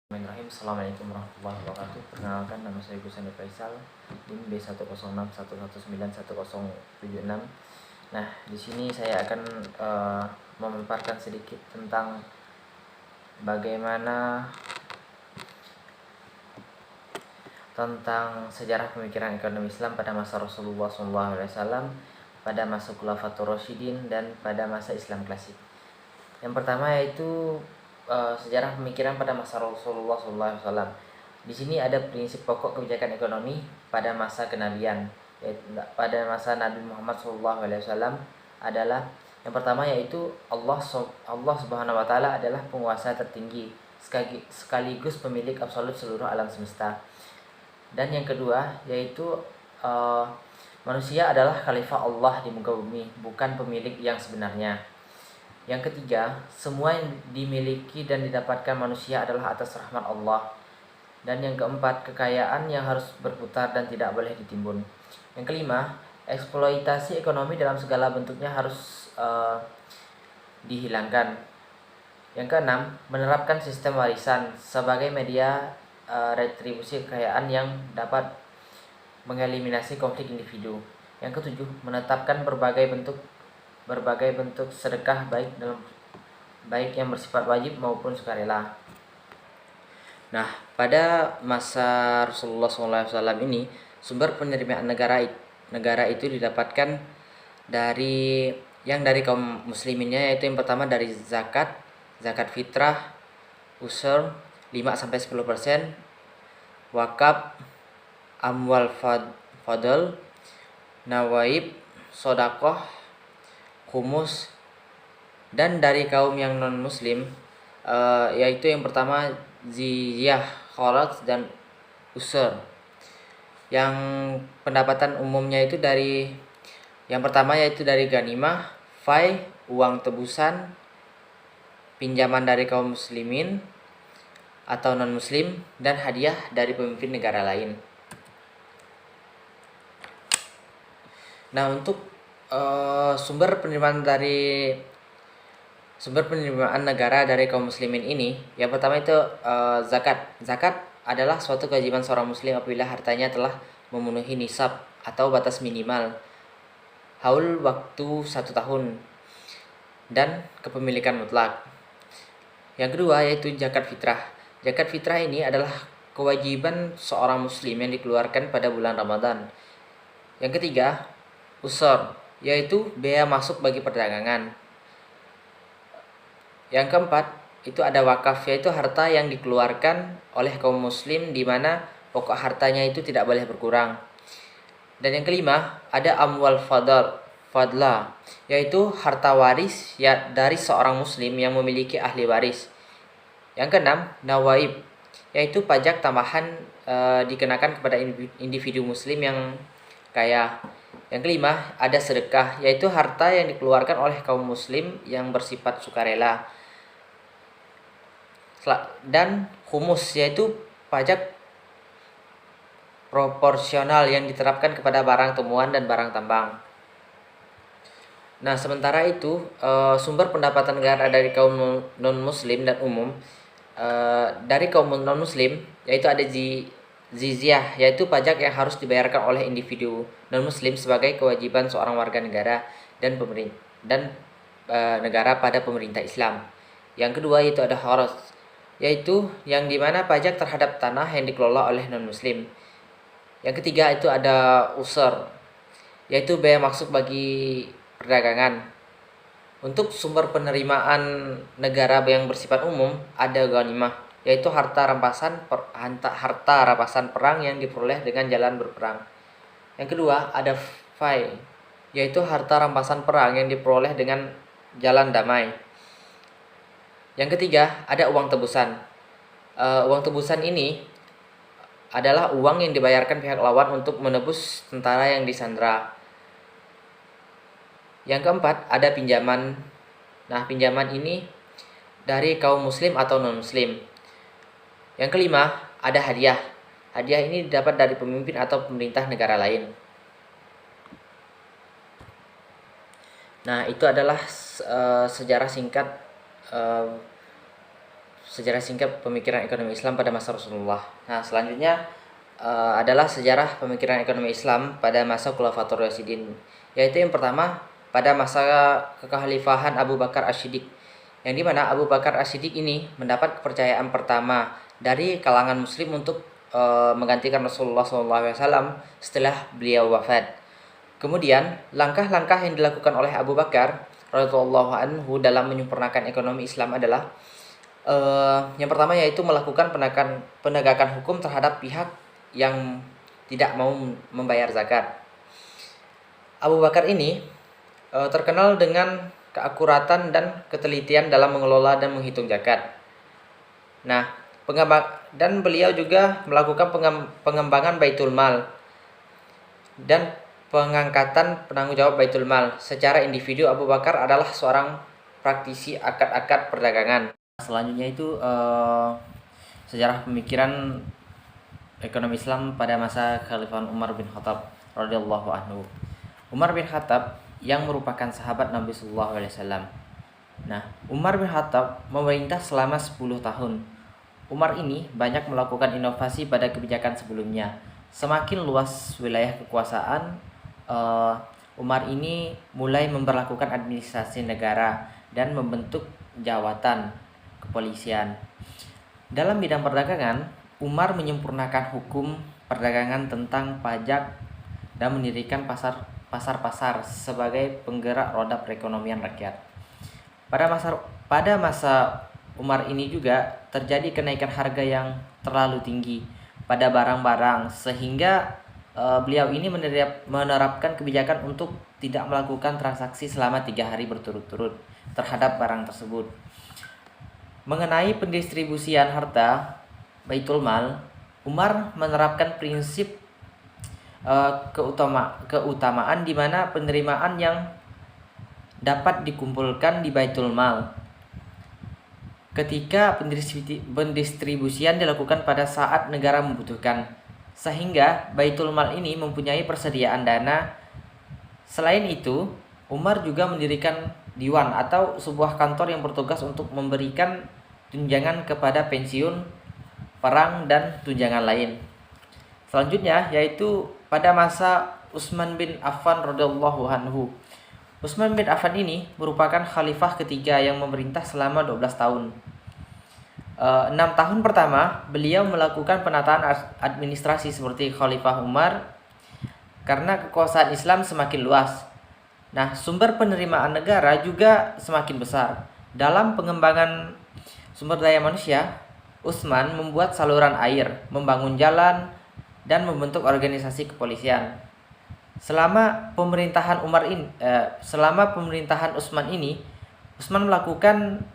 Bismillahirrahmanirrahim. Assalamualaikum warahmatullahi wabarakatuh. Perkenalkan, nama saya Gusan Faisal, NIM B10611911076. Nah, di sini saya akan memaparkan sedikit tentang bagaimana tentang sejarah pemikiran ekonomi Islam pada masa Rasulullah SAW, pada masa Khulafatur Rasyidin, dan pada masa Islam klasik. Yang pertama yaitu sejarah pemikiran pada masa Rasulullah SAW. Di sini ada prinsip pokok kebijakan ekonomi pada masa kenabian, yaitu pada masa Nabi Muhammad SAW adalah yang pertama yaitu Allah Subhanahu Wa Taala adalah penguasa tertinggi sekaligus pemilik absolut seluruh alam semesta. Dan yang kedua yaitu manusia adalah khalifah Allah di muka bumi, bukan pemilik yang sebenarnya. Yang ketiga, semua yang dimiliki dan didapatkan manusia adalah atas rahmat Allah. Dan yang keempat, kekayaan yang harus berputar dan tidak boleh ditimbun. Yang kelima, eksploitasi ekonomi dalam segala bentuknya harus dihilangkan. Yang keenam, menerapkan sistem warisan sebagai media retribusi kekayaan yang dapat mengeliminasi konflik individu. Yang ketujuh, menetapkan berbagai bentuk sedekah baik yang bersifat wajib maupun sukarela. Nah, pada masa Rasulullah SAW ini sumber penerimaan negara itu didapatkan dari kaum musliminnya, yaitu yang pertama dari zakat fitrah, usur 5-10%, wakaf, amwal fadl, nawaib, sodakoh, humus. Dan dari kaum yang non muslim yaitu yang pertama ziyah, kharaj, dan usur. Yang pendapatan umumnya itu dari yang pertama yaitu dari ganimah, fai, uang tebusan, pinjaman dari kaum muslimin atau non muslim, dan hadiah dari pemimpin negara lain. Nah, untuk sumber penerimaan negara dari kaum muslimin ini, yang pertama itu zakat. Zakat adalah suatu kewajiban seorang muslim apabila hartanya telah memenuhi nisab atau batas minimal haul waktu 1 tahun dan kepemilikan mutlak. Yang kedua yaitu zakat fitrah. Zakat fitrah ini adalah kewajiban seorang muslim yang dikeluarkan pada bulan Ramadan. Yang ketiga, usur, yaitu biaya masuk bagi perdagangan. Yang keempat, itu ada wakaf, yaitu harta yang dikeluarkan oleh kaum muslim di mana pokok hartanya itu tidak boleh berkurang. Dan yang kelima, ada amwal fadla, yaitu harta waris dari seorang muslim yang memiliki ahli waris. Yang keenam, nawaib, yaitu pajak tambahan dikenakan kepada individu muslim yang kaya. Yang kelima, ada sedekah, yaitu harta yang dikeluarkan oleh kaum muslim yang bersifat sukarela. Dan humus, yaitu pajak proporsional yang diterapkan kepada barang temuan dan barang tambang. Nah, sementara itu sumber pendapatan negara dari kaum non muslim dan umum, dari kaum non muslim yaitu ada jizyah, yaitu pajak yang harus dibayarkan oleh individu non muslim sebagai kewajiban seorang warga negara dan negara pada pemerintah Islam. Yang kedua yaitu ada kharaj, yaitu yang dimana pajak terhadap tanah yang dikelola oleh non muslim. Yang ketiga itu ada usur, yaitu biaya masuk bagi perdagangan. Untuk sumber penerimaan negara yang bersifat umum ada ghanimah, yaitu harta rampasan perang yang diperoleh dengan jalan berperang. Yang kedua ada fai, yaitu harta rampasan perang yang diperoleh dengan jalan damai. Yang ketiga ada uang tebusan. Uang tebusan ini adalah uang yang dibayarkan pihak lawan untuk menebus tentara yang disandra. Yang keempat ada pinjaman. Nah, pinjaman ini dari kaum muslim atau non muslim. Yang kelima ada hadiah. Hadiah ini didapat dari pemimpin atau pemerintah negara lain. Nah, itu adalah sejarah singkat sejarah singkat pemikiran ekonomi Islam pada masa Rasulullah. Nah, selanjutnya adalah sejarah pemikiran ekonomi Islam pada masa Khulafatur Rasyidin, yaitu yang pertama pada masa kekhalifahan Abu Bakar As-Siddiq, yang dimana Abu Bakar As-Siddiq ini mendapat kepercayaan pertama dari kalangan Muslim untuk menggantikan Rasulullah SAW setelah beliau wafat. Kemudian langkah-langkah yang dilakukan oleh Abu Bakar radhiyallahu anhu dalam menyempurnakan ekonomi Islam adalah yang pertama yaitu melakukan penegakan hukum terhadap pihak yang tidak mau membayar zakat. Abu Bakar ini terkenal dengan keakuratan dan ketelitian dalam mengelola dan menghitung zakat. Nah, dan beliau juga melakukan pengembangan Baitul Mal dan pengangkatan penanggung jawab Baitul Mal secara individu. Abu Bakar adalah seorang praktisi akad-akad perdagangan. Selanjutnya itu sejarah pemikiran ekonomi Islam pada masa Khalifah Umar bin Khattab radhiyallahu anhu. Umar bin Khattab yang merupakan sahabat Nabi sallallahu alaihi wasallam. Nah, Umar bin Khattab memerintah selama 10 tahun. Umar ini banyak melakukan inovasi pada kebijakan sebelumnya. Semakin luas wilayah kekuasaan, Umar ini mulai memberlakukan administrasi negara dan membentuk jawatan kepolisian. Dalam bidang perdagangan, Umar menyempurnakan hukum perdagangan tentang pajak dan mendirikan pasar-pasar sebagai penggerak roda perekonomian rakyat. Pada masa Umar ini juga terjadi kenaikan harga yang terlalu tinggi pada barang-barang, sehingga beliau ini menerapkan kebijakan untuk tidak melakukan transaksi selama 3 hari berturut-turut terhadap barang tersebut. Mengenai pendistribusian harta Baitul Mal, Umar menerapkan prinsip keutamaan di mana penerimaan yang dapat dikumpulkan di Baitul Mal ketika pendistribusian dilakukan pada saat negara membutuhkan, sehingga Baitul Mal ini mempunyai persediaan dana. Selain itu, Umar juga mendirikan diwan atau sebuah kantor yang bertugas untuk memberikan tunjangan kepada pensiun, perang, dan tunjangan lain. Selanjutnya yaitu pada masa Utsman bin Affan radhiyallahu anhu. Utsman bin Affan ini merupakan khalifah ketiga yang memerintah selama 12 tahun. 6 tahun pertama beliau melakukan penataan administrasi seperti Khalifah Umar karena kekuasaan Islam semakin luas. Nah, sumber penerimaan negara juga semakin besar. Dalam pengembangan sumber daya manusia, Utsman membuat saluran air, membangun jalan, dan membentuk organisasi kepolisian. Selama pemerintahan Utsman ini, Utsman melakukan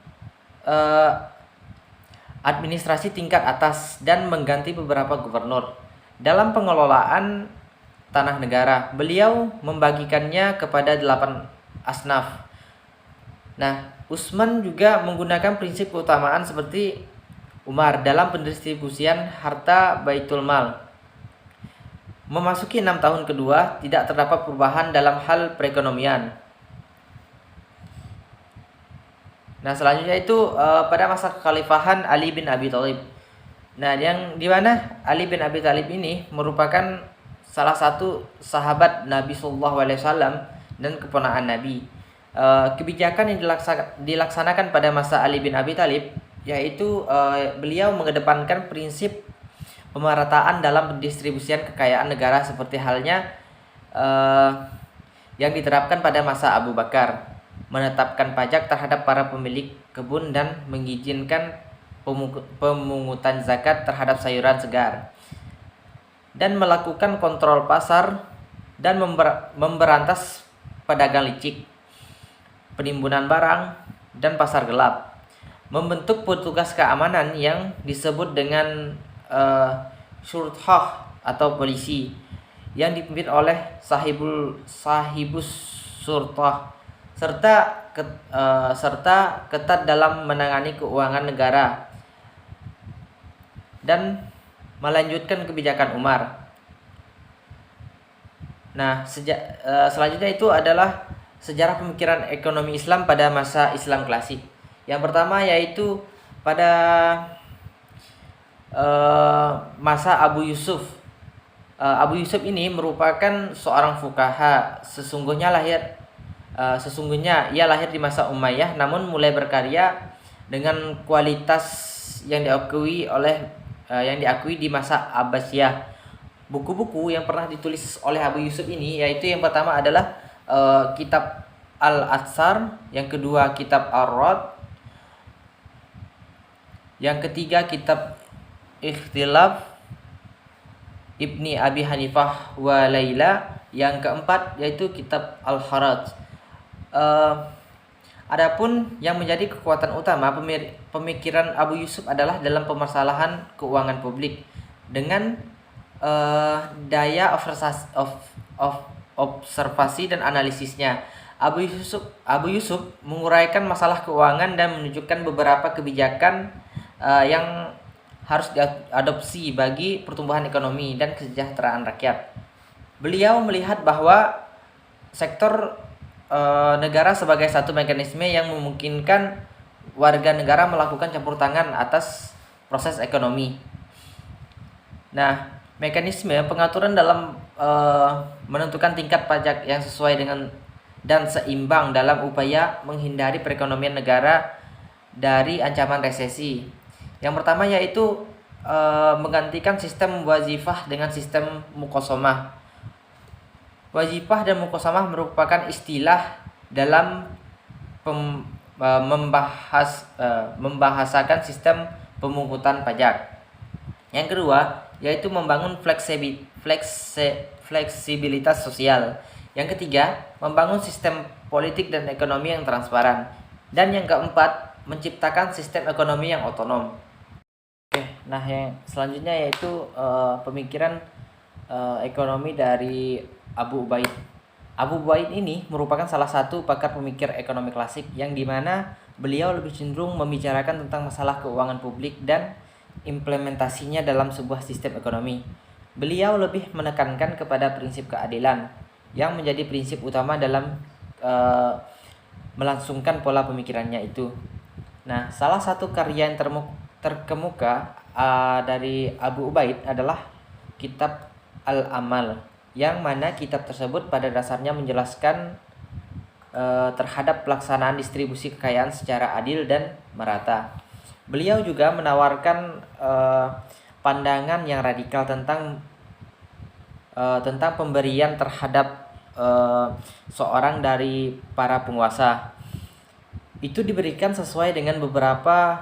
administrasi tingkat atas dan mengganti beberapa gubernur. Dalam pengelolaan tanah negara, beliau membagikannya kepada 8 asnaf. Nah, Utsman juga menggunakan prinsip keutamaan seperti Umar dalam pendistribusian harta Baitul Mal. Memasuki 6 tahun kedua, tidak terdapat perubahan dalam hal perekonomian. Nah, selanjutnya itu pada masa kekhalifahan Ali bin Abi Thalib. Nah, yang di mana Ali bin Abi Thalib ini merupakan salah satu sahabat Nabi sallallahu alaihi wasallam dan keponakan Nabi. Kebijakan yang dilaksanakan pada masa Ali bin Abi Thalib yaitu beliau mengedepankan prinsip pemerataan dalam pendistribusian kekayaan negara seperti halnya yang diterapkan pada masa Abu Bakar, menetapkan pajak terhadap para pemilik kebun dan mengizinkan pemungutan zakat terhadap sayuran segar, dan melakukan kontrol pasar dan memberantas pedagang licik, penimbunan barang, dan pasar gelap. Membentuk petugas keamanan yang disebut dengan syurthah atau polisi yang dipimpin oleh sahibus syurthah serta ketat dalam menangani keuangan negara dan melanjutkan kebijakan Umar. Nah, selanjutnya itu adalah sejarah pemikiran ekonomi Islam pada masa Islam klasik. Yang pertama yaitu pada masa Abu Yusuf. Abu Yusuf ini merupakan seorang fuqaha. Sesungguhnya ia lahir di masa Umayyah, namun mulai berkarya dengan kualitas yang diakui di masa Abbasiyah. Buku-buku yang pernah ditulis oleh Abu Yusuf ini yaitu yang pertama adalah kitab Al-Atsar, yang kedua kitab Ar-Rad, yang ketiga kitab Ikhtilaf Ibni Abi Hanifah wa Laila, yang keempat yaitu kitab Al-Haraj. Adapun yang menjadi kekuatan utama pemikiran Abu Yusuf adalah dalam permasalahan keuangan publik dengan daya observasi dan analisisnya. Abu Yusuf menguraikan masalah keuangan dan menunjukkan beberapa kebijakan yang harus diadopsi bagi pertumbuhan ekonomi dan kesejahteraan rakyat. Beliau melihat bahwa sektor negara sebagai satu mekanisme yang memungkinkan warga negara melakukan campur tangan atas proses ekonomi. Nah, mekanisme pengaturan dalam menentukan tingkat pajak yang sesuai dengan dan seimbang dalam upaya menghindari perekonomian negara dari ancaman resesi. Yang pertama yaitu menggantikan sistem wazifah dengan sistem muqasamah. Wazifah dan muqasamah merupakan istilah dalam membahasakan sistem pemungutan pajak. Yang kedua yaitu membangun fleksibilitas sosial. Yang ketiga, membangun sistem politik dan ekonomi yang transparan. Dan yang keempat, menciptakan sistem ekonomi yang otonom. Oke, nah yang selanjutnya yaitu pemikiran ekonomi dari Abu Ubaid. Abu Ubaid ini merupakan salah satu pakar pemikir ekonomi klasik yang dimana beliau lebih cenderung membicarakan tentang masalah keuangan publik dan implementasinya dalam sebuah sistem ekonomi. Beliau lebih menekankan kepada prinsip keadilan yang menjadi prinsip utama dalam melangsungkan pola pemikirannya itu. Nah, salah satu karya yang terkemuka dari Abu Ubaid adalah kitab Al-Amal, yang mana kitab tersebut pada dasarnya menjelaskan terhadap pelaksanaan distribusi kekayaan secara adil dan merata. Beliau juga menawarkan pandangan yang radikal tentang pemberian terhadap seorang dari para penguasa. Itu diberikan sesuai dengan beberapa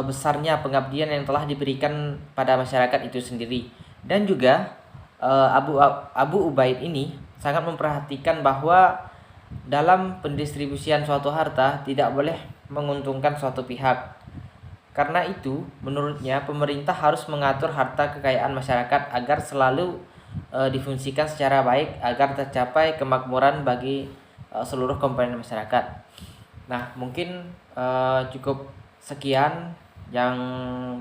besarnya pengabdian yang telah diberikan pada masyarakat itu sendiri. Dan juga Abu Ubaid ini sangat memperhatikan bahwa dalam pendistribusian suatu harta tidak boleh menguntungkan suatu pihak. Karena itu, menurutnya pemerintah harus mengatur harta kekayaan masyarakat agar selalu difungsikan secara baik agar tercapai kemakmuran bagi seluruh komponen masyarakat. Nah, mungkin cukup sekian yang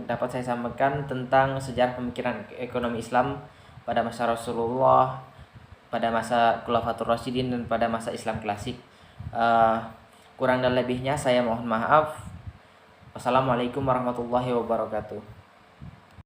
dapat saya sampaikan tentang sejarah pemikiran ekonomi Islam pada masa Rasulullah, pada masa Khulafatur Rasyidin, dan pada masa Islam klasik. Kurang dan lebihnya saya mohon maaf. Wassalamualaikum warahmatullahi wabarakatuh.